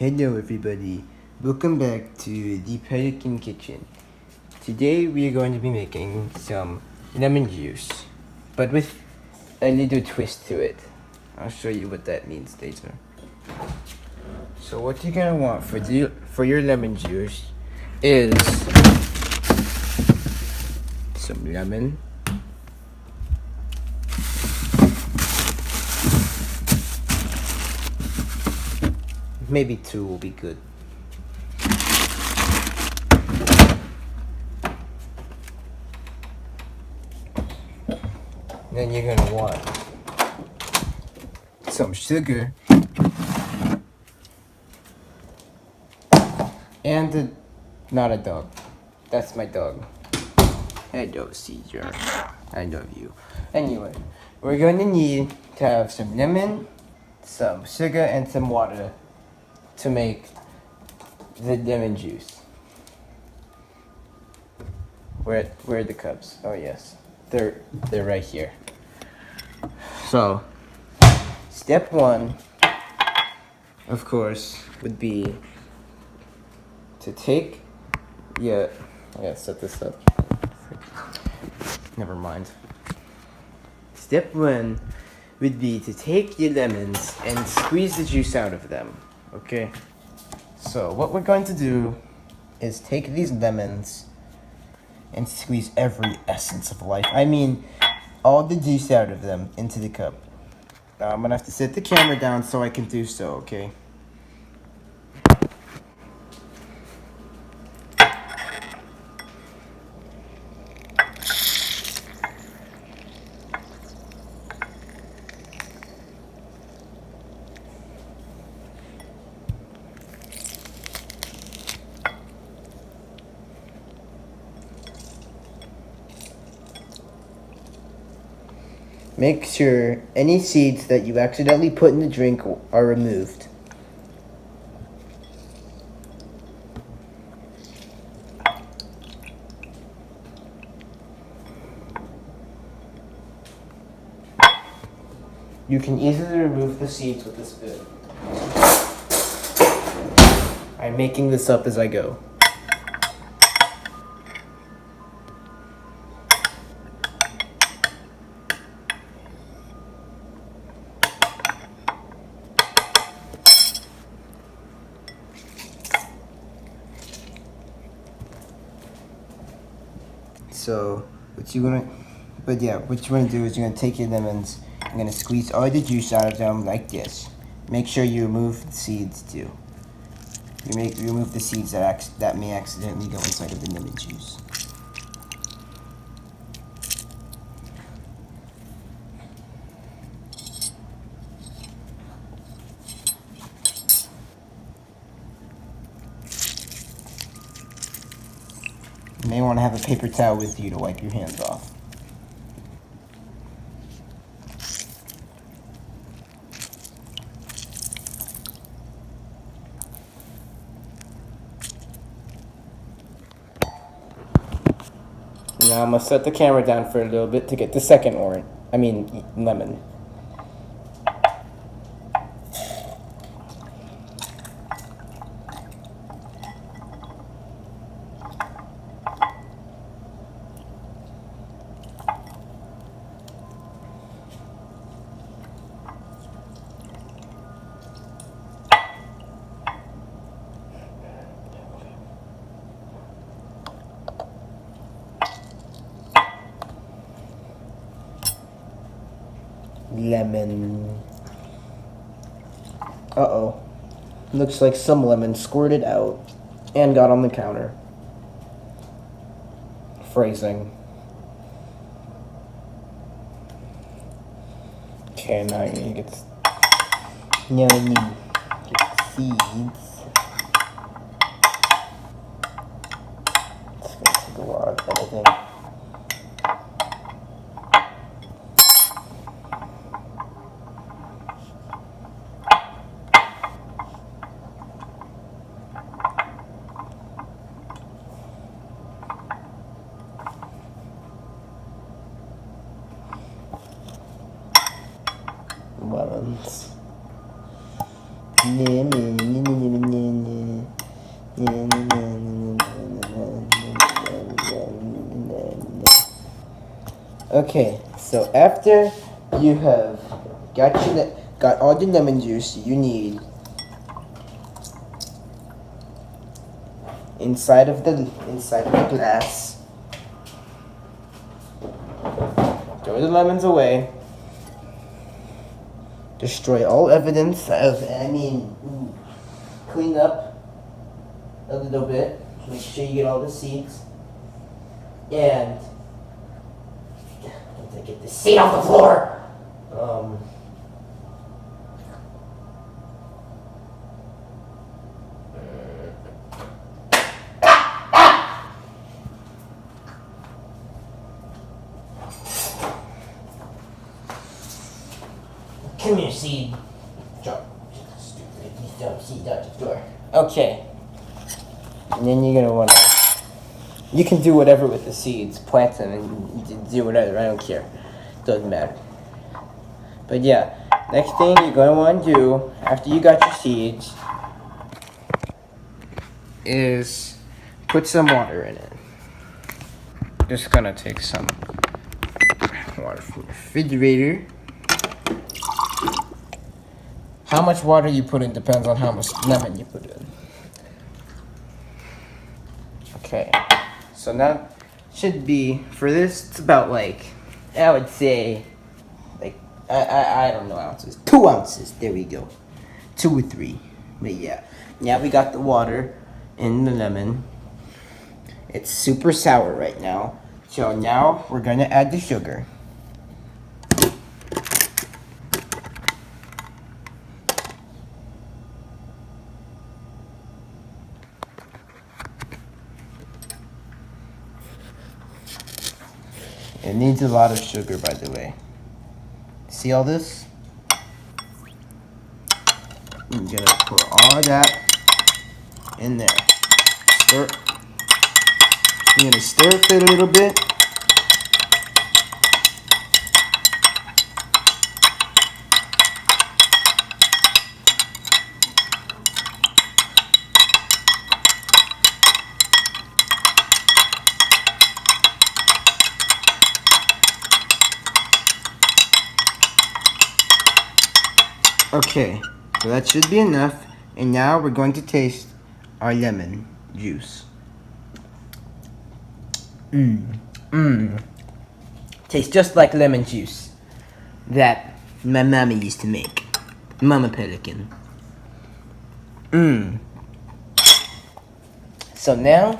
Hello everybody, welcome back to the Pelican kitchen. Today we are going to be making some lemon juice, but with a little twist to it. I'll show you what that means later. So what you're gonna want for your lemon juice is some lemon, maybe 2 will be good. Then you're gonna want some sugar and not a dog. That's my dog. Hello, Caesar. I love you. Anyway, we're going to need to have some lemon, some sugar, and some water to make the lemon juice. Where are the cups? Oh yes, they're right here. So, step 1, of course, would be to take. I gotta set this up. Never mind. Step 1 would be to take your lemons and squeeze the juice out of them. Okay? So, what we're going to do is take these lemons and squeeze every essence of life. I mean, all the juice out of them into the cup. Now, I'm gonna have to set the camera down so I can do so, okay? Make sure any seeds that you accidentally put in the drink are removed. You can easily remove the seeds with a spoon. I'm making this up as I go. So, what you want to do is you're gonna take your lemons, you're gonna squeeze all the juice out of them like this. Make sure you remove the seeds too. You remove the seeds that may accidentally go inside of the lemon juice. You may want to have a paper towel with you to wipe your hands off. Now I'm gonna set the camera down for a little bit to get the second lemon. Lemon. Uh-oh. Looks like some lemon squirted out and got on the counter. Phrasing. Okay, now you need to get the seeds. It's gonna take a lot of editing. Lemons. Lemon. Okay, so after you have got all the lemon juice you need inside of the glass, throw the lemons away. Destroy all evidence of, clean up a little bit. Make sure you get all the seeds. And once I get the seed off the floor, come here, seed. Drop. Stupid. Drop seed out the door. Okay. And then you're gonna wanna. You can do whatever with the seeds. Plant them and do whatever. I don't care. Doesn't matter. But yeah, next thing you're gonna wanna do after you got your seeds is put some water in it. Just gonna take some water from the refrigerator. How much water you put in depends on how much lemon you put in. Okay, so now should be, for this, it's about like, I would say, like, I don't know ounces. 2 ounces, there we go. 2 or 3, but yeah. Now we got the water in the lemon. It's super sour right now. So now we're gonna add the sugar. It needs a lot of sugar, by the way. See all this? I'm gonna put all that in there. Stir. I'm gonna stir it a little bit. Okay, so that should be enough. And now we're going to taste our lemon juice. Tastes just like lemon juice that my mama used to make. Mama Pelican. So now,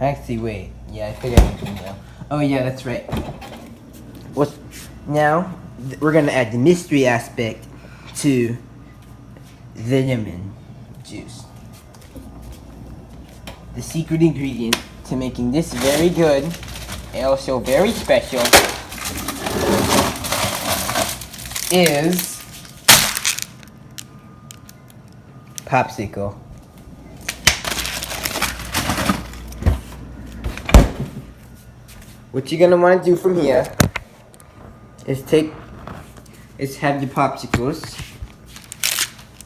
actually wait, yeah, I figured out now. Oh yeah, that's right. Now we're gonna add the mystery aspect to the lemon juice. The secret ingredient to making this very good and also very special is popsicle. What you're gonna want to do from here is have your popsicles.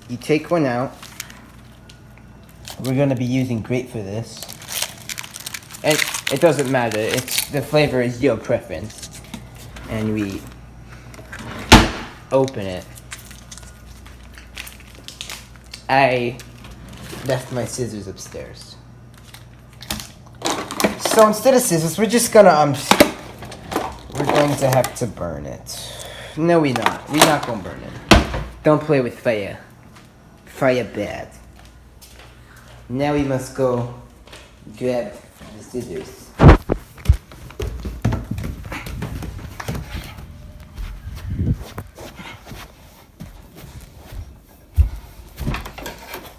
You take one out. We're gonna be using grape for this. And it doesn't matter. The flavor is your preference. And we open it. I left my scissors upstairs. So instead of scissors, we're just gonna we're going to have to burn it. No, we're not. We're not gonna burn it. Don't play with fire. Fire bad. Now we must go grab the scissors.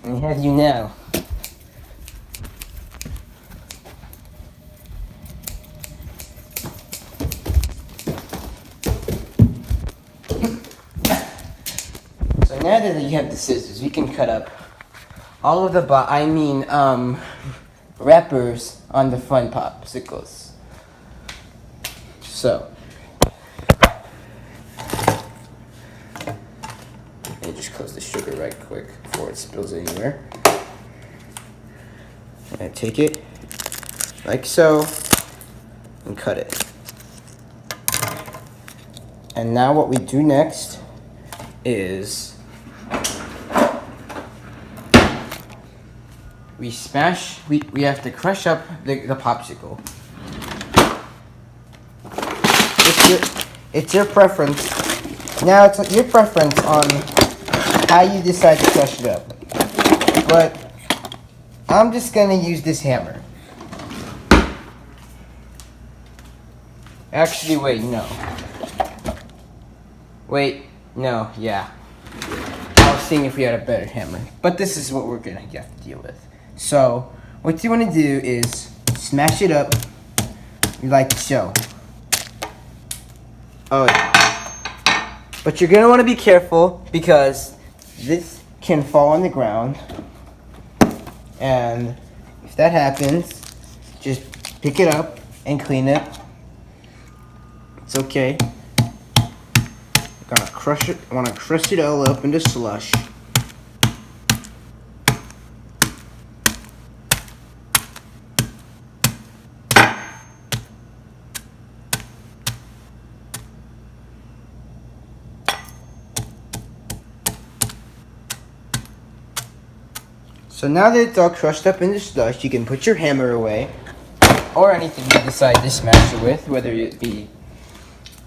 I have you now. So now that you have the scissors, we can cut up all of the wrappers on the fun popsicles. So just close the sugar right quick before it spills anywhere. And take it like so and cut it. And now what we do next is we have to crush up the popsicle. It's your preference. Now it's your preference on how you decide to crush it up. But I'm just gonna use this hammer. Actually, wait, no. Wait, no, yeah. I was seeing if we had a better hammer. But this is what we're gonna have to deal with. So, what you wanna do is smash it up like so. Oh, yeah. But you're gonna wanna be careful because this can fall on the ground. And if that happens, just pick it up and clean it. It's okay. Gonna crush it. I want to crush it all up into slush. So now that it's all crushed up into slush, you can put your hammer away, or anything you decide to smash it with, whether it be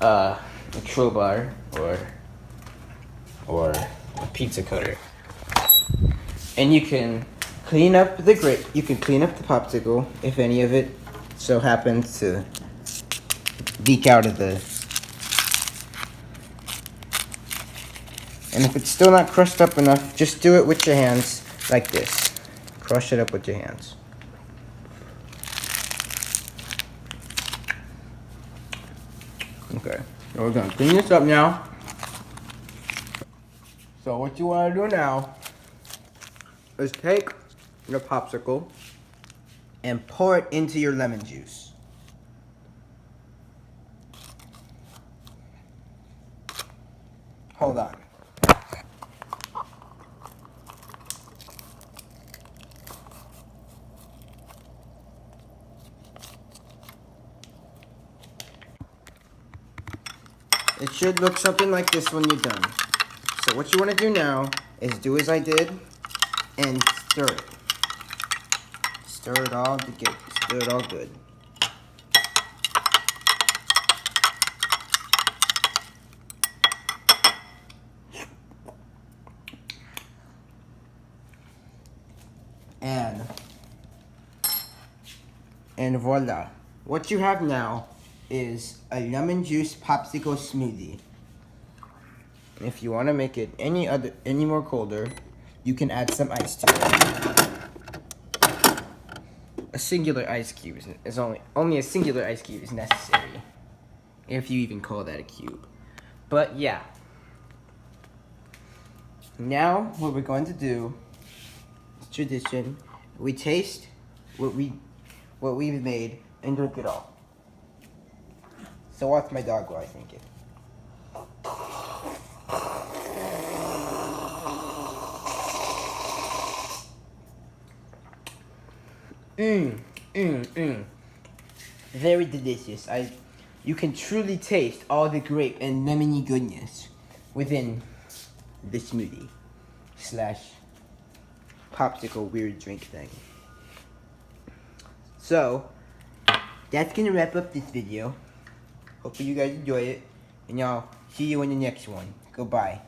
a crowbar or a pizza cutter. And you can clean up the You can clean up the popsicle if any of it so happens to leak out of the. And if it's still not crushed up enough, just do it with your hands like this. Crush it up with your hands. Okay, so we're gonna clean this up now. So what you wanna do now is take your popsicle and pour it into your lemon juice. Hold on. It should look something like this when you're done. So what you want to do now is do as I did and stir it. Stir it all together. Stir it all good. And voila. What you have now is a lemon juice popsicle smoothie. If you want to make it any more colder, you can add some ice to it. A singular ice cube is only a singular ice cube is necessary, if you even call that a cube. But yeah. Now what we're going to do is tradition. We taste what we've made and drink it all. So watch my dog while I think it. Very delicious. You can truly taste all the grape and lemony goodness within the smoothie / popsicle weird drink thing. So that's gonna wrap up this video. Hopefully you guys enjoy it, and y'all see you in the next one. Goodbye.